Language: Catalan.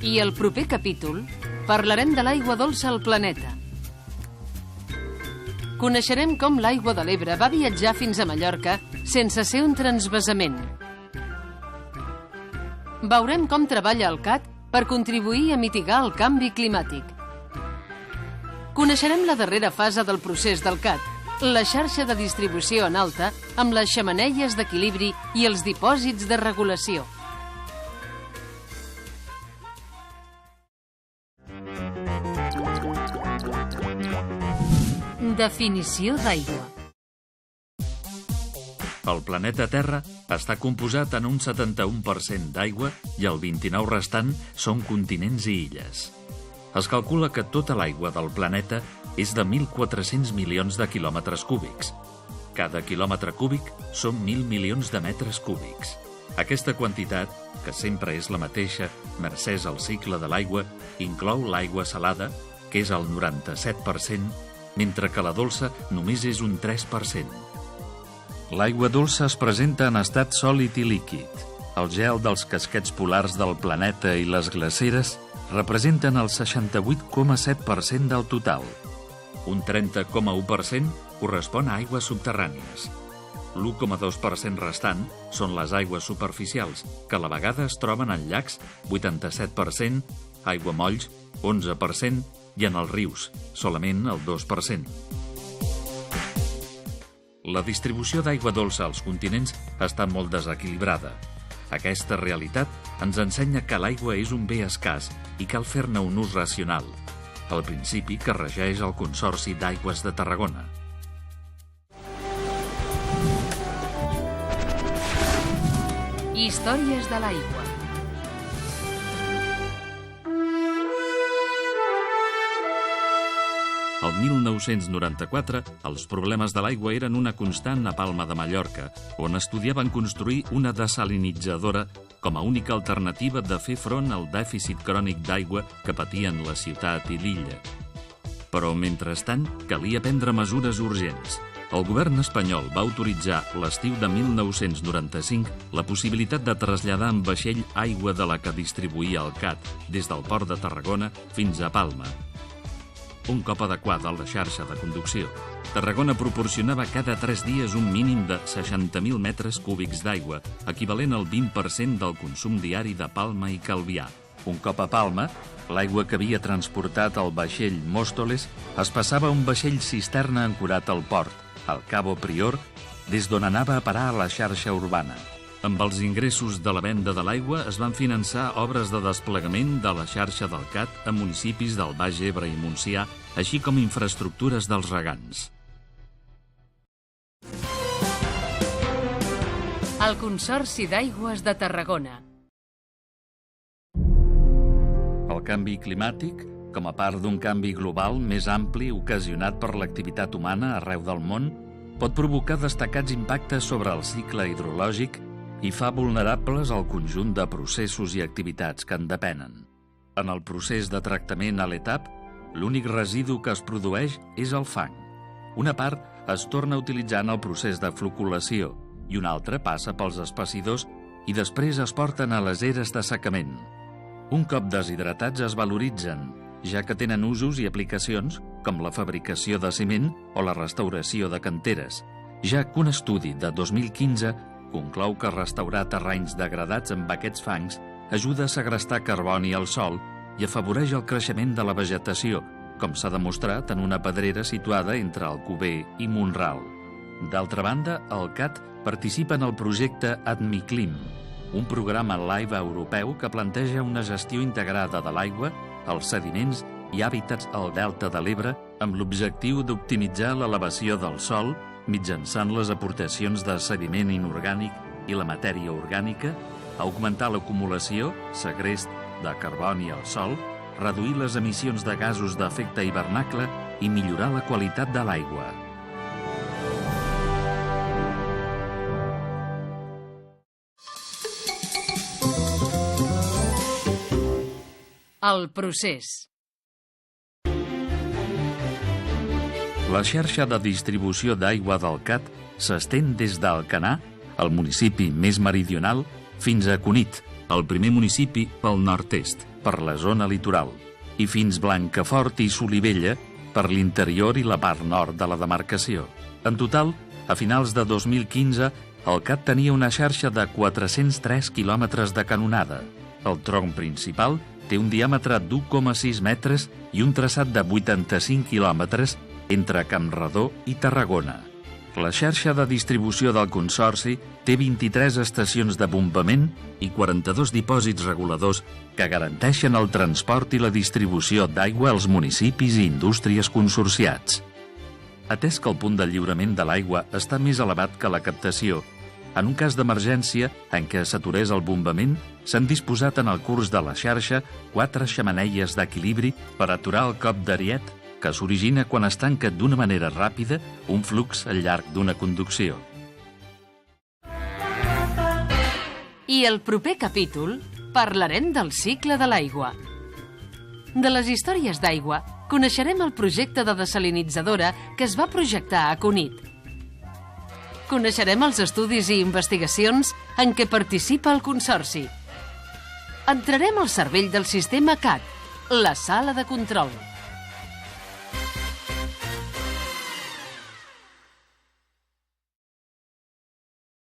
I al proper capítol parlarem de l'aigua dolça al planeta. Coneixerem com l'aigua de l'Ebre va viatjar fins a Mallorca sense ser un transvasament. Veurem com treballa el CAT per contribuir a mitigar el canvi climàtic. Coneixerem la darrera fase del procés del CAT, la xarxa de distribució en alta amb les xemeneies d'equilibri i els dipòsits de regulació. Definició d'aigua. El planeta Terra està composat en un 71% d'aigua i el 29% restant són continents i illes. Es calcula que tota l'aigua del planeta és de 1.400 milions de quilòmetres cúbics. Cada quilòmetre cúbic són 1.000 milions de metres cúbics. Aquesta quantitat, que sempre és la mateixa mercès al cicle de l'aigua, inclou l'aigua salada, que és el 97%, mentre que la dolça només és un 3%. L'aigua dolça es presenta en estat sòlid i líquid. El gel dels casquets polars del planeta i les glaceres representen el 68,7% del total. Un 30,1% correspon a aigües subterrànies. L'1,2% restant són les aigües superficials, que a la vegada es troben en llacs, 87%, aiguamolls, 11%, i en els rius, solament el 2%. La distribució d'aigua dolça als continents està molt desequilibrada. Aquesta realitat ens ensenya que l'aigua és un bé escàs i cal fer-ne un ús racional, el principi que regeix el Consorci d'Aigües de Tarragona. Històries de l'aigua. El 1994, els problemes de l'aigua eren una constant a Palma de Mallorca, on estudiaven construir una desalinitzadora com a única alternativa de fer front al dèficit crònic d'aigua que patien la ciutat i l'illa. Però, mentrestant, calia prendre mesures urgents. El govern espanyol va autoritzar l'estiu de 1995 la possibilitat de traslladar en vaixell aigua de la que distribuïa el CAT des del port de Tarragona fins a Palma. Un cop adequada a la xarxa de conducció, Tarragona proporcionava cada 3 dies un mínim de 60.000 metres cúbics d'aigua, equivalent al 20% del consum diari de Palma i Calvià. Un cop a Palma, l'aigua que havia transportat el vaixell Móstoles es passava a un vaixell cisterna ancorat al port, al Cabo Prior, des d'on anava a parar a la xarxa urbana. Amb els ingressos de la venda de l'aigua es van finançar obres de desplegament de la xarxa del CAT a municipis del Baix Ebre i Montsià, així com infraestructures dels regants. El Consorci d'Aigües de Tarragona. El canvi climàtic, com a part d'un canvi global més ampli ocasionat per l'activitat humana arreu del món, pot provocar destacats impactes sobre el cicle hidrològic i fa vulnerables al conjunt de processos i activitats que en depenen. En el procés de tractament a l'ETAP, l'únic residu que es produeix és el fang. Una part es torna a utilitzar en el procés de floculació i una altra passa pels espessidors i després es porten a les eres d'assecament. Un cop deshidratats es valoritzen, ja que tenen usos i aplicacions com la fabricació de ciment o la restauració de canteres, ja que un estudi de 2015 conclou que restaurar terrenys degradats amb aquests fangs ajuda a segrestar carboni al sòl i afavoreix el creixement de la vegetació, com s'ha demostrat en una pedrera situada entre Alcover i Mont-ral. D'altra banda, el CAT participa en el projecte ADMICLIM, un programa live europeu que planteja una gestió integrada de l'aigua, els sediments i hàbitats al delta de l'Ebre amb l'objectiu d'optimitzar l'elevació del sòl mitjançant les aportacions de sediment inorgànic i la matèria orgànica, augmentar l'acumulació, segrest de carboni al sòl, reduir les emissions de gasos d'efecte hivernacle i millorar la qualitat de l'aigua. El procés. La xarxa de distribució d'aigua del CAT s'estén des d'Alcanar, el municipi més meridional, fins a Cunit, el primer municipi pel nord-est, per la zona litoral i fins Blancafort i Solivella per l'interior i la part nord de la demarcació. En total, a finals de 2015, el CAT tenia una xarxa de 403 quilòmetres de canonada. El tronc principal té un diàmetre d'1,6 metres i un traçat de 85 quilòmetres entre Campredó i Tarragona. La xarxa de distribució del Consorci té 23 estacions de bombament i 42 dipòsits reguladors que garanteixen el transport i la distribució d'aigua als municipis i indústries consorciats. Atès que el punt de lliurament de l'aigua està més elevat que la captació, en un cas d'emergència en què s'aturés el bombament, s'han disposat en el curs de la xarxa 4 xemeneies d'equilibri per aturar el cop d'ariet que s'origina quan es tanca d'una manera ràpida un flux al llarg d'una conducció. I al proper capítol parlarem del cicle de l'aigua. De les històries d'aigua coneixerem el projecte de desalinitzadora que es va projectar a Cunit. Coneixerem els estudis i investigacions en què participa el Consorci. Entrarem al cervell del sistema CAT, la sala de control.